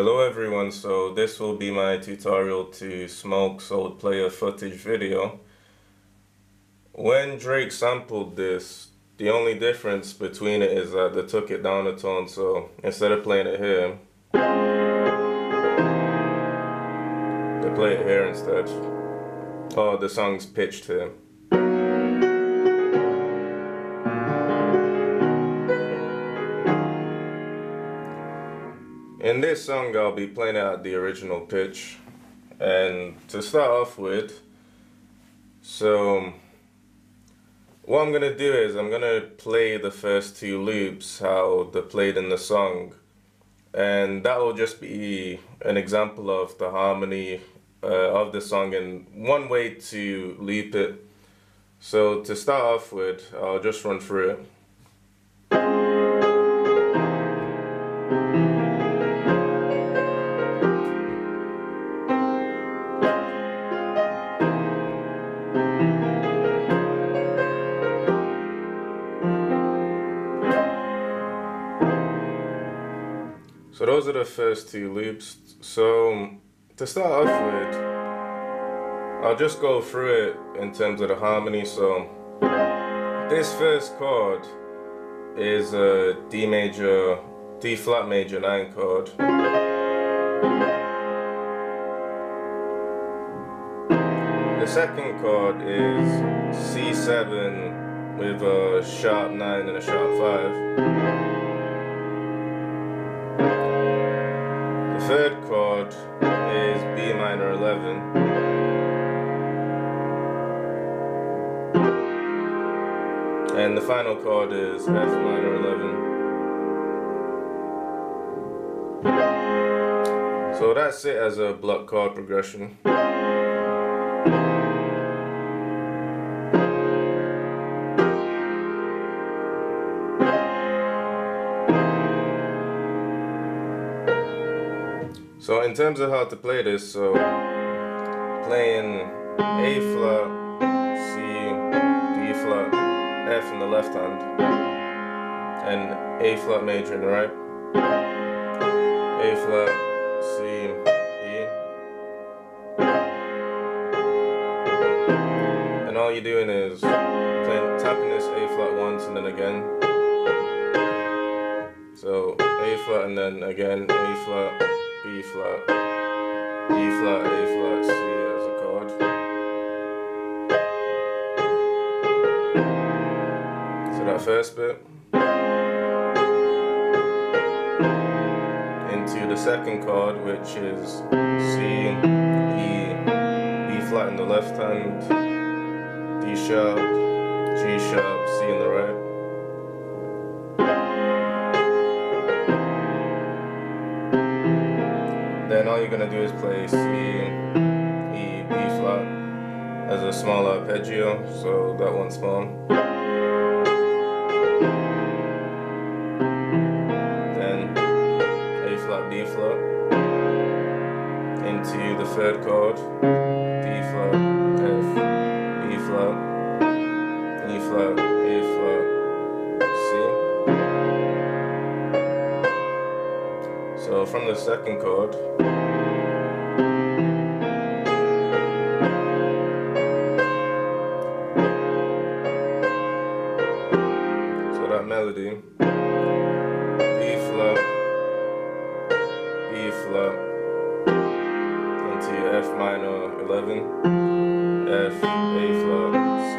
Hello everyone, so this will be my tutorial to Smoke's old Playa footage video. When Drake sampled this, the only difference between it is that they took it down a tone, so instead of playing it here, they play it here instead. Oh, the song's pitched here. In this song I'll be playing it at the original pitch, and to start off with, so what I'm gonna do is I'm gonna play the first two loops how they're played in the song, and that will just be an example of the harmony of the song and one way to loop it. So to start off with, I'll just run through it. So those are the first two loops. So to start off with, I'll just go through it in terms of the harmony. So this first chord is a D flat major 9 chord. The second chord is C7 with a sharp 9 and a sharp 5. The third chord is B minor 11. And the final chord is F minor 11. So that's it as a block chord progression. So in terms of how to play this, so playing A flat, C, D flat, F in the left hand, and A flat major in the right, A flat, C, E, and all you're doing is tapping this A flat once and then again, so A flat and then again A flat, B flat, E flat, A flat, C as a chord. So that first bit into the second chord, which is C, E, B flat in the left hand, D sharp, G sharp, C in the right. Then all you're gonna do is play C, E, B flat as a small arpeggio, so that one's small. Then A flat, D flat into the third chord, D flat, F, B flat, E flat, A flat, C. So from the second chord, so that melody, D flat, E flat, into F minor 11, F, A flat, C,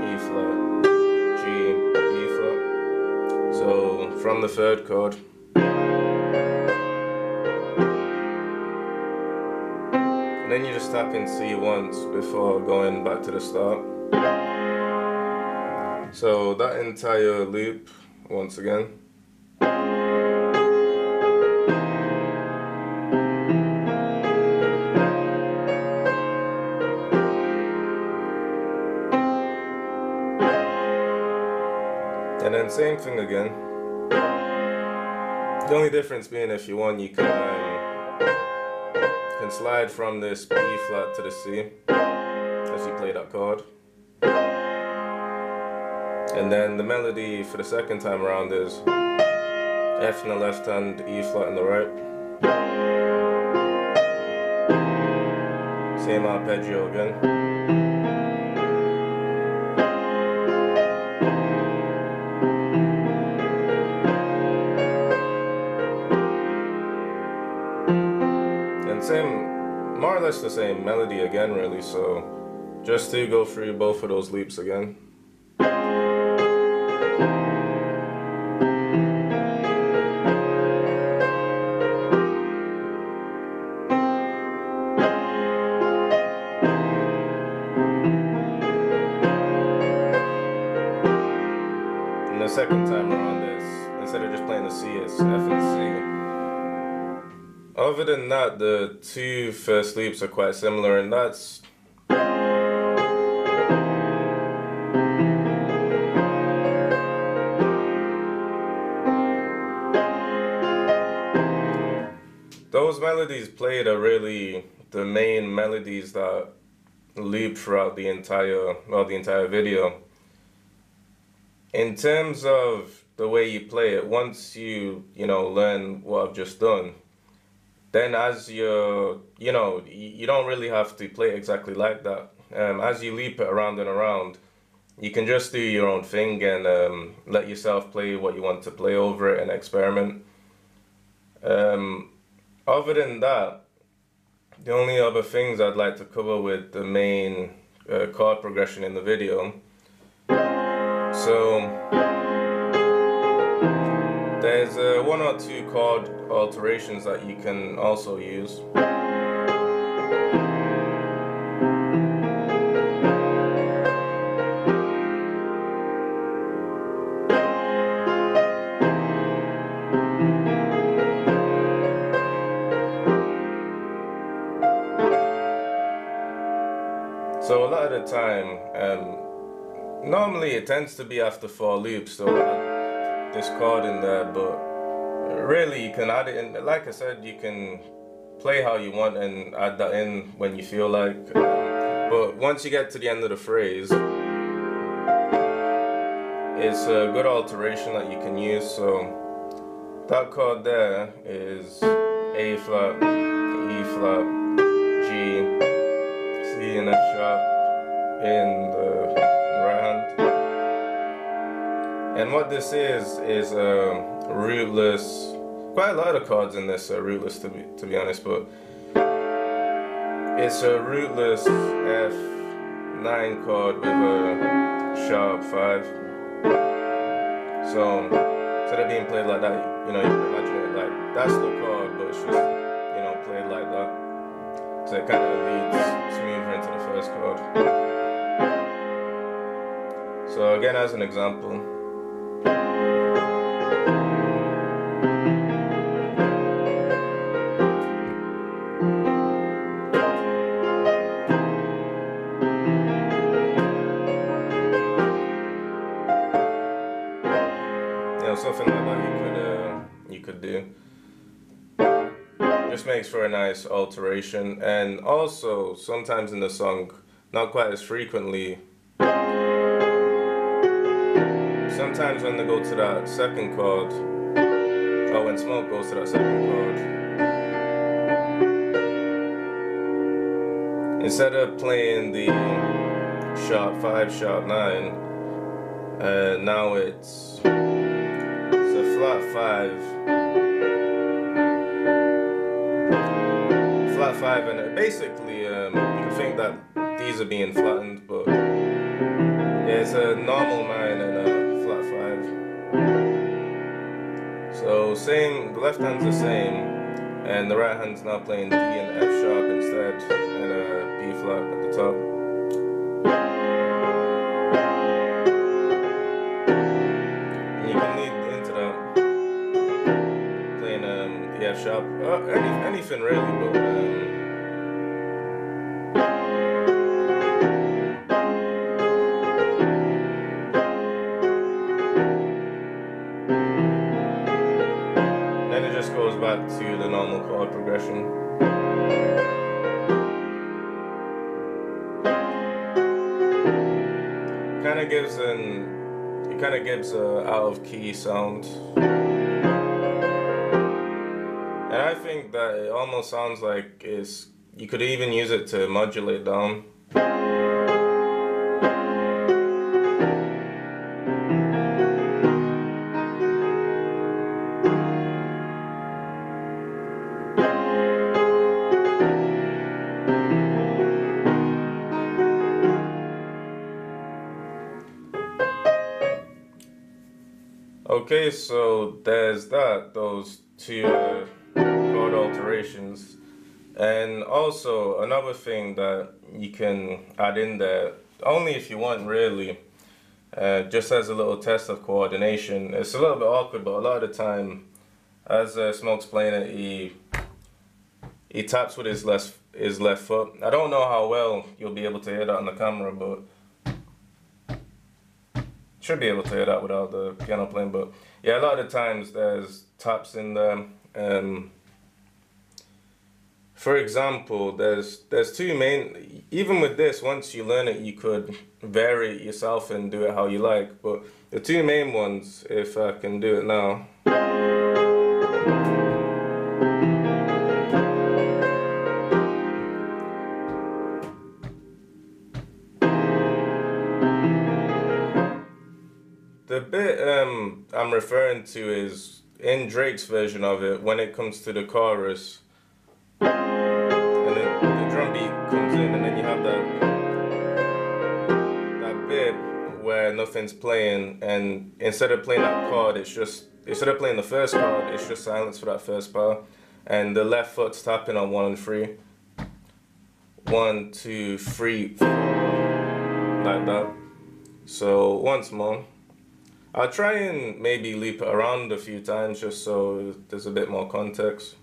E flat, G, E flat. So from the third chord, then you just tap in C once before going back to the start. So that entire loop once again. And then same thing again. The only difference being, if you want, you can slide from this B flat to the C as you play that chord. And then the melody for the second time around is F in the left hand, E flat in the right. Same arpeggio again. And same, more or less the same melody again really, so just to go through both of those loops again. The second time around is, instead of just playing the C, it's F and C. Other than that, the two first loops are quite similar, and that's those melodies played are really the main melodies that loop throughout the entire video. In terms of the way you play it, once you learn what I've just done, then as you don't really have to play exactly like that. As you loop it around and around, you can just do your own thing and let yourself play what you want to play over it and experiment. Other than that, the only other things I'd like to cover with the main chord progression in the video. So there's one or two chord alterations that you can also use. So a lot of the time, normally it tends to be after 4 loops, so this chord in there, but really you can add it in. Like I said, you can play how you want and add that in when you feel like. But once you get to the end of the phrase, it's a good alteration that you can use. So that chord there is A flat, E flat, G, C and F sharp in the right hand. And what this is a rootless, quite a lot of chords in this are rootless to be honest, but it's a rootless F9 chord with a sharp 5. So instead of being played like that, you can imagine it like that's the chord, but it's just played like that. So it kind of leads smoother into the first chord. So again, as an example, something like that you could do. Just makes for a nice alteration, and also sometimes in the song, not quite as frequently, sometimes when they go to that second chord, or when Smoke goes to that second chord, instead of playing the sharp 5, sharp 9, now it's a flat 5, and basically you can think that these are being flattened, but yeah, it's a normal 9 and a flat 5. So same, the left hand's the same, and the right hand's now playing D and F sharp instead, and a B flat at the top. And you can lead into that playing the F sharp, anything really, but then it just goes back to the normal chord progression. It kind of gives a out of key sound. And I think that it almost sounds like you could even use it to modulate down. Okay, so there's those two chord alterations. And also another thing that you can add in there, only if you want really, just as a little test of coordination. It's a little bit awkward, but a lot of the time, as Smoke's playing it, he taps with his left foot. I don't know how well you'll be able to hear that on the camera, but should be able to hear that without the piano playing. But yeah, a lot of the times there's taps in there. For example, there's two main. Even with this, once you learn it, you could vary it yourself and do it how you like. But the two main ones, if I can do it now. The bit I'm referring to is in Drake's version of it when it comes to the chorus, and then the drum beat comes in, and then you have that bit where nothing's playing, and instead of playing that chord, instead of playing the first chord, it's just silence for that first bar, and the left foot's tapping on 1 and 3. 1, 2, 3, 4, like that. So once more. I'll try and maybe loop it around a few times just so there's a bit more context.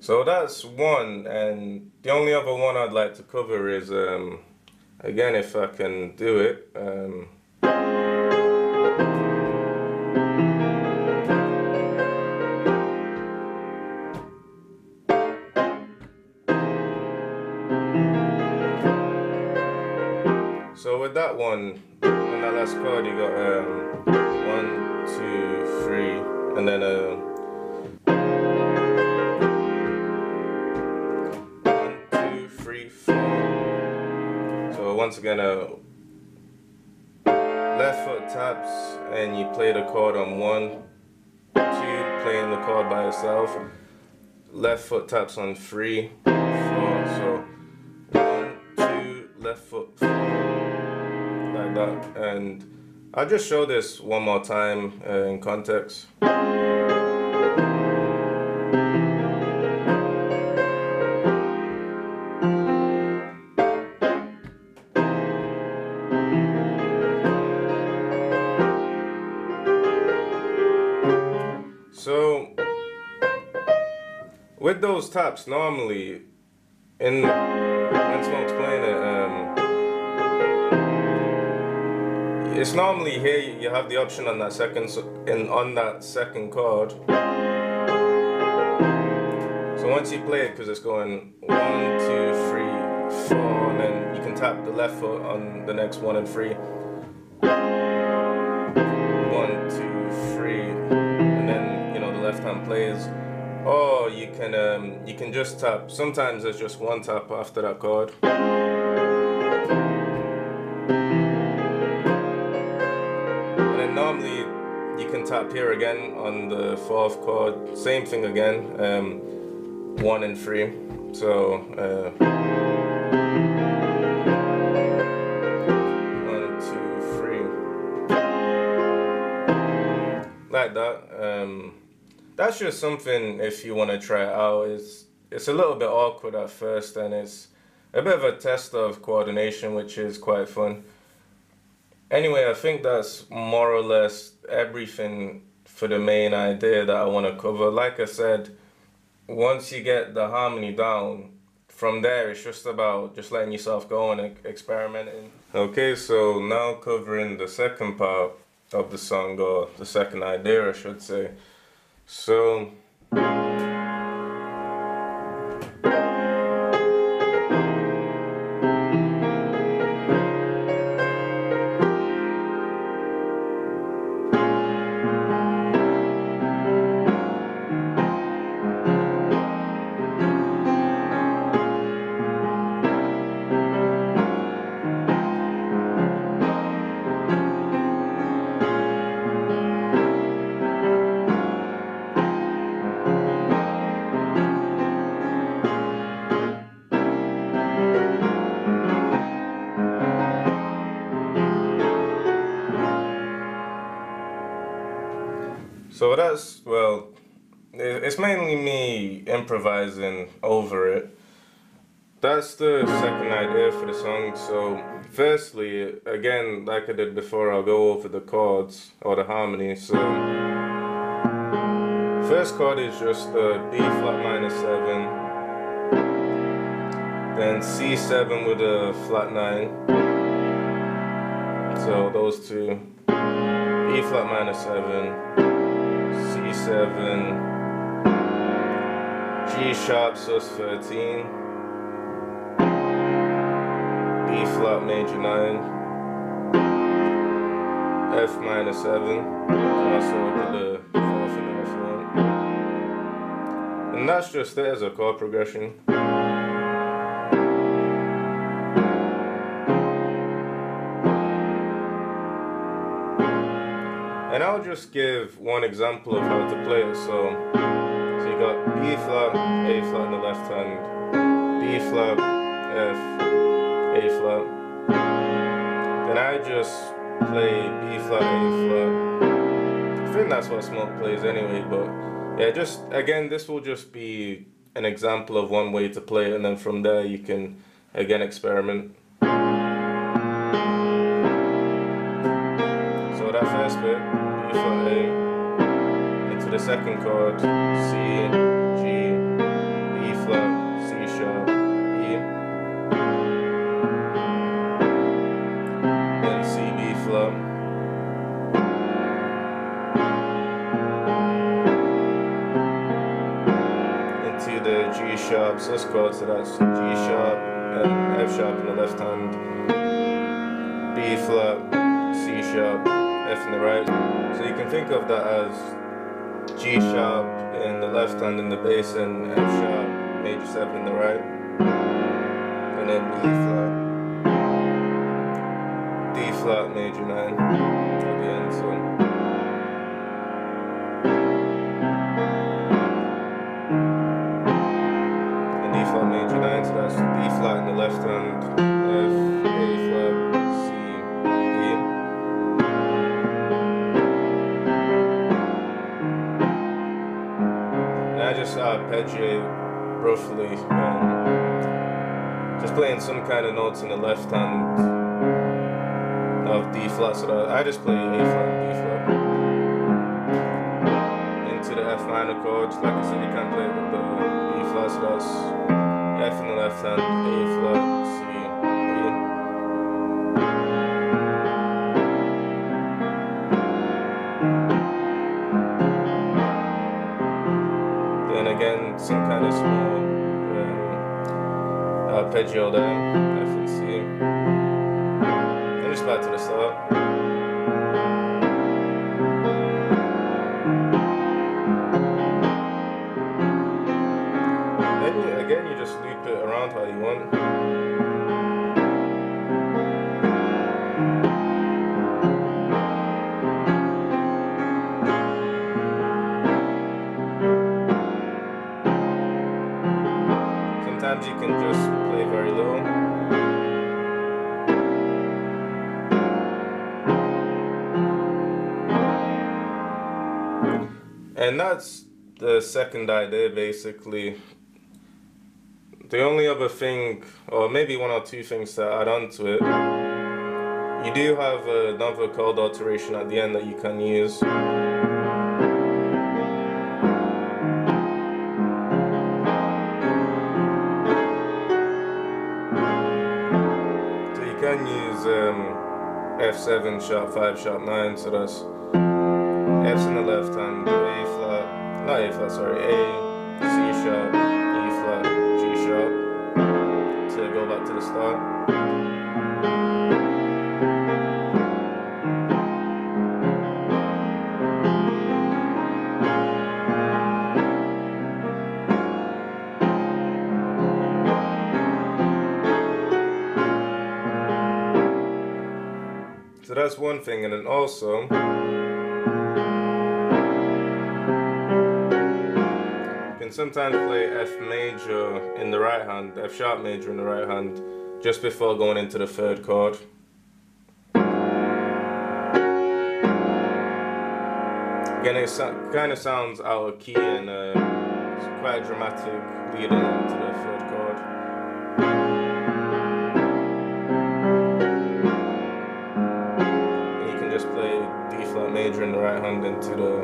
So that's one, and the only other one I'd like to cover is, again, if I can do it. So with that one, on that last chord, you got 1, 2, 3, and then 1, 2, 3, 4. So once again, left foot taps, and you play the chord on 1, 2, playing the chord by itself. Left foot taps on 3, 4. So 1, 2, left foot, 4, like that. And I'll just show this one more time in context. So with those taps, normally when Smoke's playing it, it's normally here you have the option on that second chord. So once you play it, because it's going 1, 2, 3, 4, and then you can tap the left foot on the next 1 and 3. 1, 2, 3, and then the left hand plays. Or you can just tap. Sometimes there's just one tap after that chord. And then normally you can tap here again on the 4th chord. Same thing again. 1 and 3. So 1, 2, 3, like that. that's just something if you want to try it out. It's a little bit awkward at first, and it's a bit of a test of coordination, which is quite fun. Anyway, I think that's more or less everything for the main idea that I want to cover. Like I said, once you get the harmony down, from there it's just about just letting yourself go and experimenting. Okay, so now covering the second part of the song, or the second idea I should say. So So that's, well, it's mainly me improvising over it. That's the second idea for the song. So, firstly, again, like I did before, I'll go over the chords or the harmony. So, first chord is just the B flat minor 7, then C7 with a flat 9. So, those two, B flat minor 7. C7, G sharp sus 13, B flat major 9, F minor 7, also with the fourth and the F1. And that's just it as a chord progression. And I'll just give one example of how to play it. So you got B flat, A flat in the left hand, B flat, F, A flat. Then I just play B flat, A flat. I think that's what Smoke plays anyway, but yeah, just again, this will just be an example of one way to play it, and then from there you can again experiment. So that first bit, B flat A, into the second chord, C, G, B flat, C sharp, E, then C, B flat, into the G sharp sus chord, so that's G sharp and F sharp in the left hand, B flat, C sharp, F in the right. So you can think of that as G sharp in the left hand in the bass and F sharp major 7 in the right, and then E flat, D flat major 9 at the end. So and D flat major 9, so that's D flat in the left hand, F, A flat, C, E. I just arpeggiate roughly, just playing some kind of notes in the left hand of D flat, so that I just play A flat and B flat into the F minor chord. Like I said, you can't play it with the B flat, so that's F in the left hand, A flat, C, E. Then again, some kind of small arpeggio there, F and C. Then just back to the start. Then again, you just loop it around how you want. Sometimes you can just play very low. And that's the second idea basically. The only other thing, or maybe one or two things to add on to it, you do have another chord alteration at the end that you can use. So you can use F7 sharp 5 sharp 9, so that's F's in the left hand, A flat, not A flat, sorry, A, C sharp, E flat, G sharp, to go back to the start. So that's one thing, and then also you can sometimes play F major in the right hand, F sharp major in the right hand, just before going into the third chord. Again, it kind of sounds out of key, and it's quite dramatic leading into the third chord. Just play D flat major in the right hand into the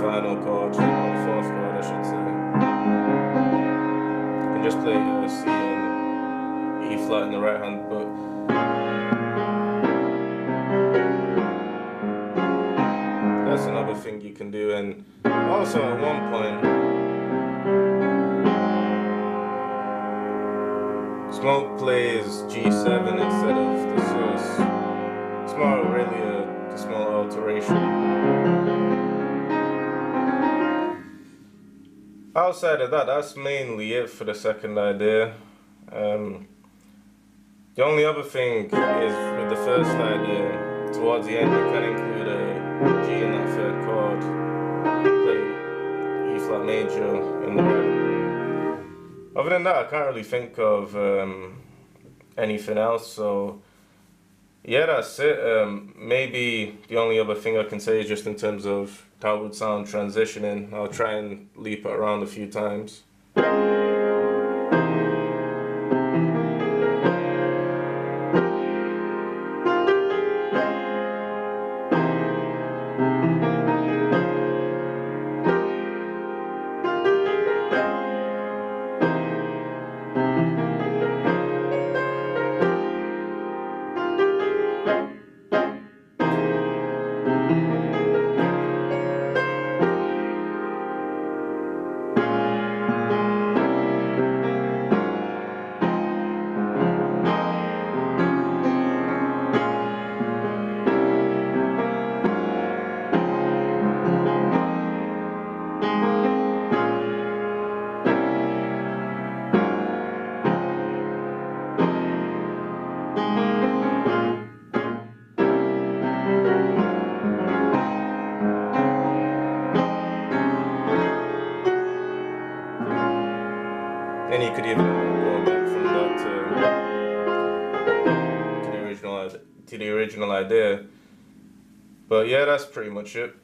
final chord, or the fourth chord I should say. You can just play C and E flat in the right hand, but that's another thing you can do. And also at one point, Smoke plays G7 instead of the sus. It's more really a small alteration. Outside of that, that's mainly it for the second idea. The only other thing is with the first idea, towards the end you can include a G in that third chord, play E flat major in the right. Other than that, I can't really think of anything else, so yeah, that's it. Maybe the only other thing I can say is just in terms of how it would sound transitioning. I'll try and leap it around a few times. And you could even go back from that to the original idea. But yeah, that's pretty much it.